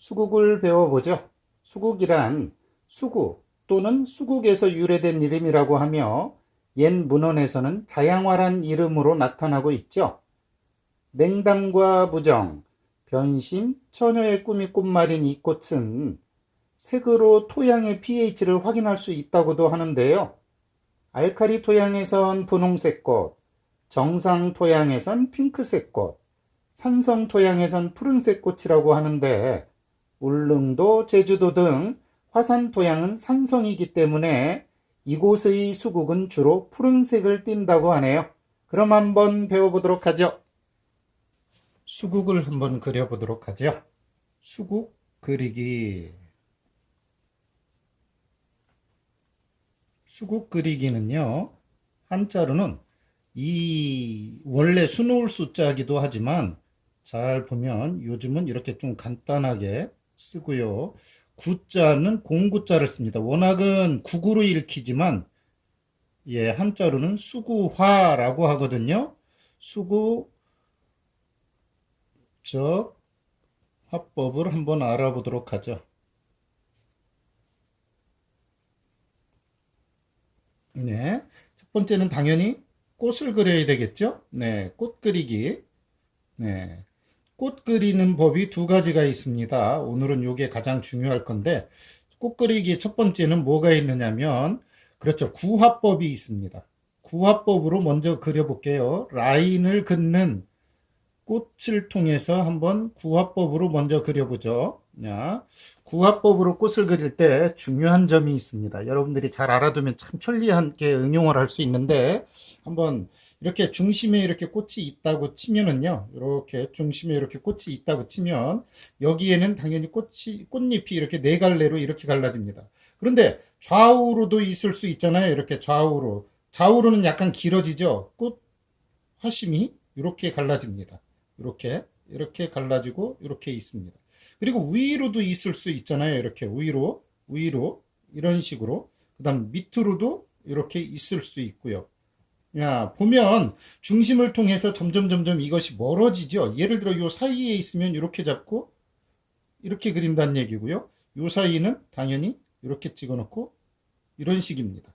수국을 배워보죠. 수국이란 수구 또는 수국에서 유래된 이름이라고 하며 옛 문헌에서는 자양화란 이름으로 나타나고 있죠. 냉담과 무정, 변심, 처녀의 꿈이 꽃말인 이 꽃은 색으로 토양의 pH를 확인할 수 있다고도 하는데요. 알칼리 토양에선 분홍색 꽃, 정상 토양에선 핑크색 꽃, 산성 토양에선 푸른색 꽃이라고 하는데 울릉도, 제주도 등 화산 토양은 산성이기 때문에 이곳의 수국은 주로 푸른색을 띈다고 하네요. 그럼 한번 배워보도록 하죠. 수국을 한번 그려보도록 하죠. 수국 그리기. 수국 그리기는요, 한자로는 이 원래 수놓을 수자이기도 하지만 잘 보면 요즘은 이렇게 좀 간단하게 쓰고요. 구자는 공구자를 씁니다. 워낙은 국으로 읽히지만 한자로는 수구화라고 하거든요. 수구 적 화법을 한번 알아보도록 하죠. 네. 첫 번째는 당연히 꽃을 그려야 되겠죠? 네. 꽃 그리기. 네. 꽃 그리는 법이 두 가지가 있습니다. 오늘은 이게 가장 중요할 건데, 꽃 그리기 첫 번째는 뭐가 있느냐면, 그렇죠. 구화법이 있습니다. 구화법으로 먼저 그려볼게요. 라인을 긋는 꽃을 통해서 한번 구화법으로 먼저 그려보죠. 자, 구화법으로 꽃을 그릴 때 중요한 점이 있습니다. 여러분들이 잘 알아두면 참 편리하게 응용을 할 수 있는데, 한번 이렇게 중심에 이렇게 꽃이 있다고 치면은요, 이렇게 중심에 이렇게 꽃이 있다고 치면, 여기에는 당연히 꽃잎이 이렇게 네 갈래로 이렇게 갈라집니다. 그런데 좌우로도 있을 수 있잖아요. 이렇게 좌우로. 좌우로는 약간 길어지죠. 꽃 화심이 이렇게 갈라집니다. 이렇게 갈라지고 이렇게 있습니다. 그리고 위로도 있을 수 있잖아요. 이렇게 위로 이런 식으로. 그다음 밑으로도 이렇게 있을 수 있고요. 야, 보면 중심을 통해서 점점 이것이 멀어지죠. 예를 들어 요 사이에 있으면 이렇게 잡고 이렇게 그린다는 얘기고요. 요 사이는 당연히 이렇게 찍어 놓고 이런 식입니다.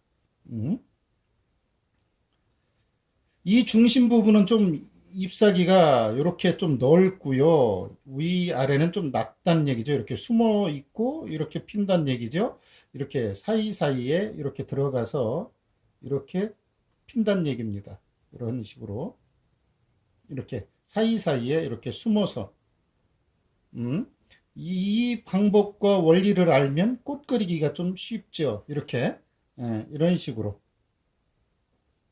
이 중심 부분은 좀 잎사귀가 이렇게 좀 넓고요. 위아래는 좀 낮다는 얘기죠. 이렇게 숨어 있고 이렇게 핀다는 얘기죠. 이렇게 사이사이에 이렇게 들어가서 이렇게 핀다는 얘기입니다. 이런 식으로 이렇게 사이사이에 이렇게 숨어서 이 방법과 원리를 알면 꽃 그리기가 좀 쉽죠. 이렇게 이런 식으로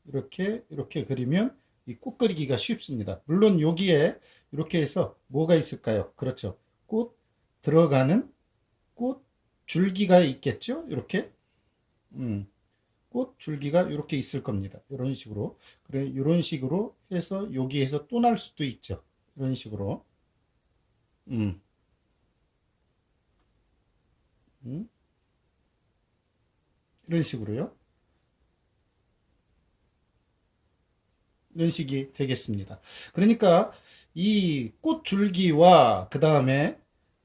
이렇게 그리면 이 꽃 그리기가 쉽습니다. 물론 여기에 이렇게 해서 뭐가 있을까요? 그렇죠. 꽃 들어가는 꽃 줄기가 있겠죠? 이렇게 꽃 줄기가 이렇게 있을 겁니다. 이런 식으로. 그래, 이런 식으로 해서 여기에서 또 날 수도 있죠. 이런 식으로. 음, 음, 이런 식으로요. 이런 식이 되겠습니다. 그러니까 이 꽃 줄기와 그 다음에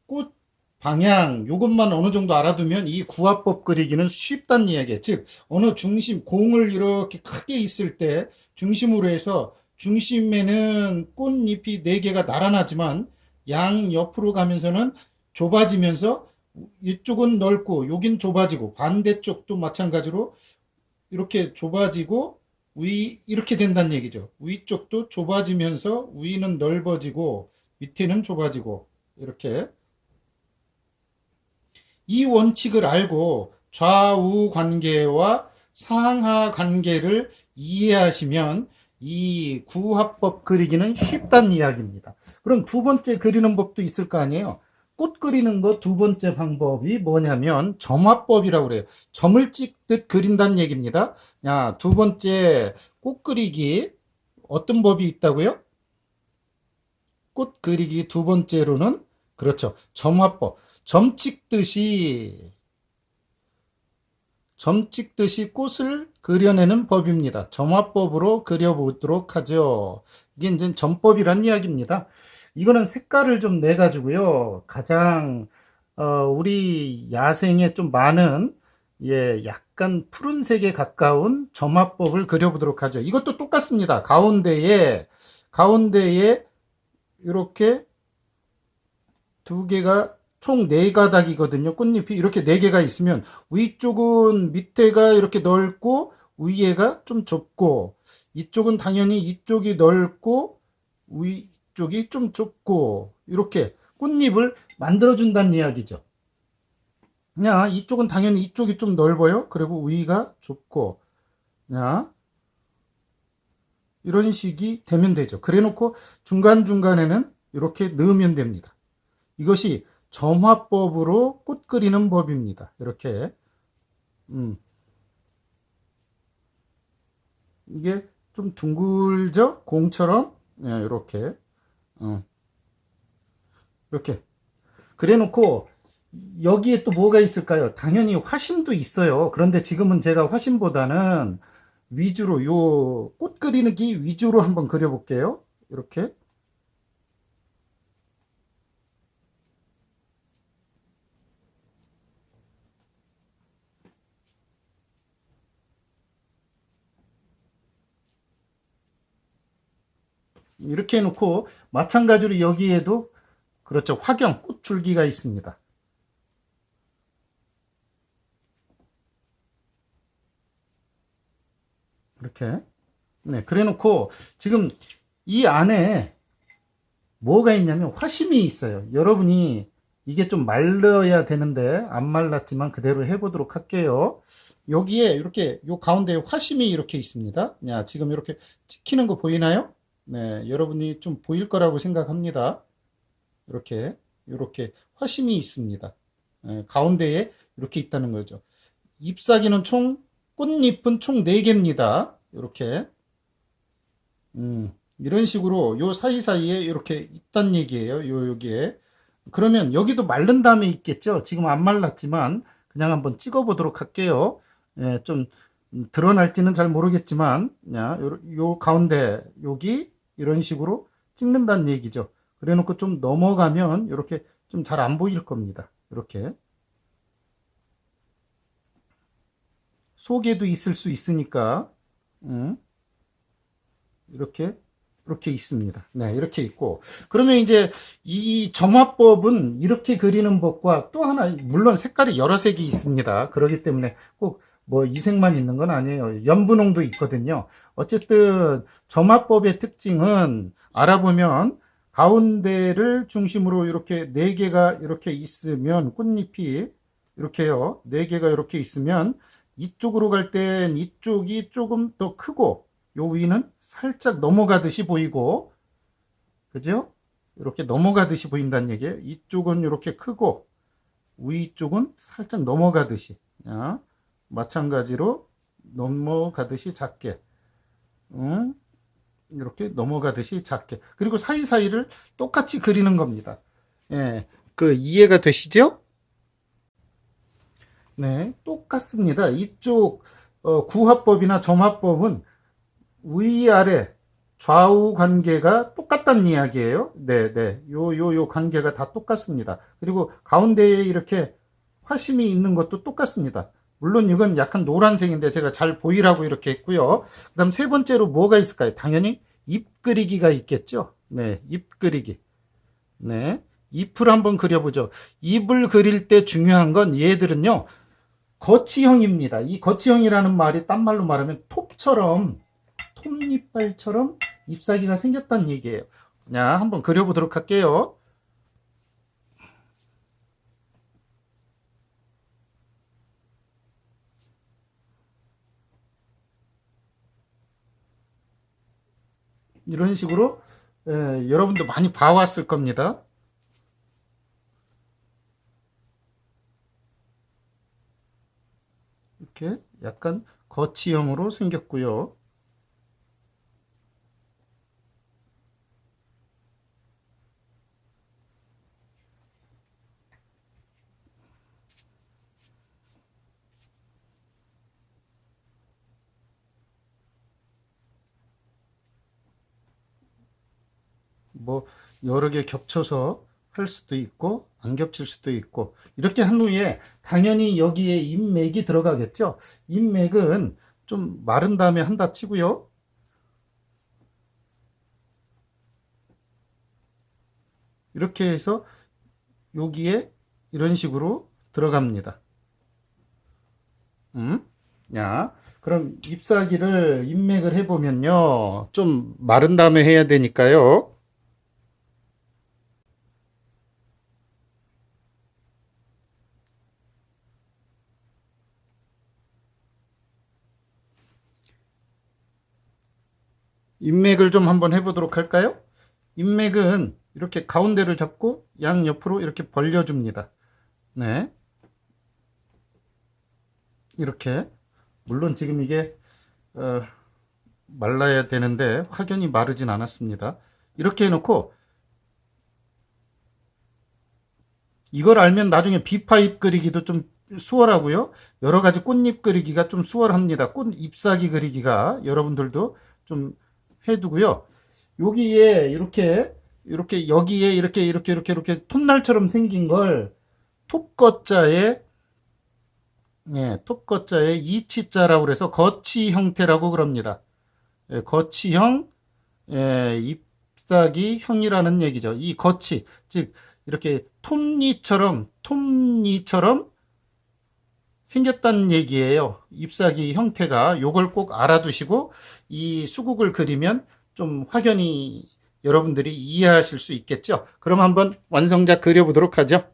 꽃 방향 요것만 어느 정도 알아두면 이 구화법 그리기는 쉽다는 이야기예요. 즉 어느 중심 공을 이렇게 크게 있을 때 중심으로 해서 중심에는 꽃잎이 4개가 나란하지만 양 옆으로 가면서는 좁아지면서 이쪽은 넓고 여긴 좁아지고 반대쪽도 마찬가지로 이렇게 좁아지고 이렇게 된다는 얘기죠. 위쪽도 좁아지면서 위는 넓어지고 밑에는 좁아지고 이렇게 이 원칙을 알고 좌우 관계와 상하 관계를 이해하시면 이 구화법 그리기는 쉽다는 이야기입니다. 그럼 두 번째 그리는 법도 있을 거 아니에요. 꽃 그리는 거 두 번째 방법이 뭐냐면 점화법이라고 그래요. 점을 찍듯 그린다는 얘기입니다. 야, 두 번째 꽃 그리기 어떤 법이 있다고요? 꽃 그리기 두 번째로는 그렇죠. 점화법. 점 찍듯이 꽃을 그려내는 법입니다. 점화법으로 그려보도록 하죠. 이게 이제 점법이란 이야기입니다. 이거는 색깔을 좀 내가지고요. 가장 우리 야생에 좀 많은, 예, 약간 푸른색에 가까운 점화법을 그려보도록 하죠. 이것도 똑같습니다. 가운데에 이렇게 두 개가 총 네 가닥이거든요. 꽃잎이 이렇게 네 개가 있으면 위쪽은 밑에가 이렇게 넓고 위에가 좀 좁고, 이쪽은 당연히 이쪽이 넓고 위쪽이 좀 좁고, 이렇게 꽃잎을 만들어준다는 이야기죠. 야, 이쪽은 당연히 이쪽이 좀 넓어요. 그리고 위가 좁고, 야, 이런 식이 되면 되죠. 그래 놓고 중간중간에는 이렇게 넣으면 됩니다. 이것이 점화법으로 꽃 그리는 법입니다. 이렇게. 음, 이게 좀 둥글죠? 공처럼. 예, 이렇게. 어, 이렇게. 그래 놓고 여기에 또 뭐가 있을까요? 당연히 화심도 있어요. 그런데 지금은 제가 화심보다는 위주로 요 꽃 그리는 기 위주로 한번 그려볼게요. 이렇게. 이렇게 해놓고 마찬가지로 여기에도 그렇죠. 화경, 꽃줄기가 있습니다. 이렇게. 네, 그래 놓고 지금 이 안에 뭐가 있냐면 화심이 있어요. 여러분이 이게 좀 말려야 되는데 안 말랐지만 그대로 해보도록 할게요. 여기에 이렇게 요 가운데에 화심이 이렇게 있습니다. 야, 지금 이렇게 찍히는 거 보이나요? 네, 여러분이 좀 보일 거라고 생각합니다. 이렇게 화심이 있습니다. 예, 가운데에 이렇게 있다는 거죠. 잎사귀는 꽃잎은 총 4개입니다. 이렇게. 이런 식으로 요 사이사이에 이렇게 있단 얘기예요. 여기에. 그러면 여기도 마른 다음에 있겠죠? 지금 안 말랐지만 그냥 한번 찍어 보도록 할게요. 예, 좀 드러날지는 잘 모르겠지만 요 가운데 여기 이런 식으로 찍는다는 얘기죠. 그래 놓고 좀 넘어가면 이렇게 좀 잘 안 보일 겁니다. 이렇게. 속에도 있을 수 있으니까 음, 이렇게 이렇게 있습니다. 네, 이렇게 있고 그러면 이제 이 점화법은 이렇게 그리는 법과 또 하나 물론 색깔이 여러 색이 있습니다. 그렇기 때문에 꼭 뭐 이 색만 있는 건 아니에요. 연분홍도 있거든요. 어쨌든 점화법의 특징은 알아보면 가운데를 중심으로 이렇게 네 개가 이렇게 있으면 꽃잎이 이렇게요. 네 개가 이렇게 있으면 이쪽으로 갈 땐 이쪽이 조금 더 크고 요 위는 살짝 넘어가듯이 보이고, 그죠? 이렇게 넘어가듯이 보인다는 얘기예요. 이쪽은 이렇게 크고, 위쪽은 살짝 넘어가듯이. 야, 마찬가지로 넘어가듯이 작게. 응? 이렇게 넘어가듯이 작게. 그리고 사이사이를 똑같이 그리는 겁니다. 예, 그 이해가 되시죠? 네, 똑같습니다. 이쪽 구화법이나 점화법은 위아래 좌우 관계가 똑같다는 이야기예요. 네, 네. 요 관계가 다 똑같습니다. 그리고 가운데에 이렇게 화심이 있는 것도 똑같습니다. 물론 이건 약간 노란색인데 제가 잘 보이라고 이렇게 했고요. 그다음 세 번째로 뭐가 있을까요? 당연히 잎 그리기가 있겠죠. 네, 잎 그리기. 네. 잎을 한번 그려보죠. 잎을 그릴 때 중요한 건 얘들은요, 거치형입니다. 이 거치형이라는 말이 딴 말로 말하면 톱니빨처럼 잎사귀가 생겼다는 얘기예요. 그냥 한번 그려보도록 할게요. 이런 식으로 여러분도 많이 봐왔을 겁니다. 이렇게 약간 거치형으로 생겼고요. 뭐 여러 개 겹쳐서 할 수도 있고 안 겹칠 수도 있고 이렇게 한 후에 당연히 여기에 인맥이 들어가겠죠. 인맥은 좀 마른 다음에 한다 치고요. 이렇게 해서 여기에 이런 식으로 들어갑니다. 야, 그럼 잎사귀를 인맥을 해보면요. 좀 마른 다음에 해야 되니까요. 인맥을 좀 한번 해보도록 할까요? 인맥은 이렇게 가운데를 잡고 양 옆으로 이렇게 벌려줍니다. 네. 이렇게. 물론 지금 이게, 말라야 되는데 확연히 마르진 않았습니다. 이렇게 해놓고 이걸 알면 나중에 비파잎 그리기도 좀 수월하고요. 여러 가지 꽃잎 그리기가 좀 수월합니다. 꽃 잎사귀 그리기가 여러분들도 좀 해두고요. 여기에 이렇게 여기에 이렇게 톱날처럼 생긴 걸 톱거자에 예, 톱거자에 이치자라고 그래서 거치 형태라고 그럽니다. 예, 거치형 잎사귀 형이라는 얘기죠. 이 거치 즉 이렇게 톱니처럼 생겼다는 얘기예요. 잎사귀 형태가 요걸 꼭 알아두시고 이 수국을 그리면 좀 확연히 여러분들이 이해하실 수 있겠죠. 그럼 한번 완성작 그려보도록 하죠.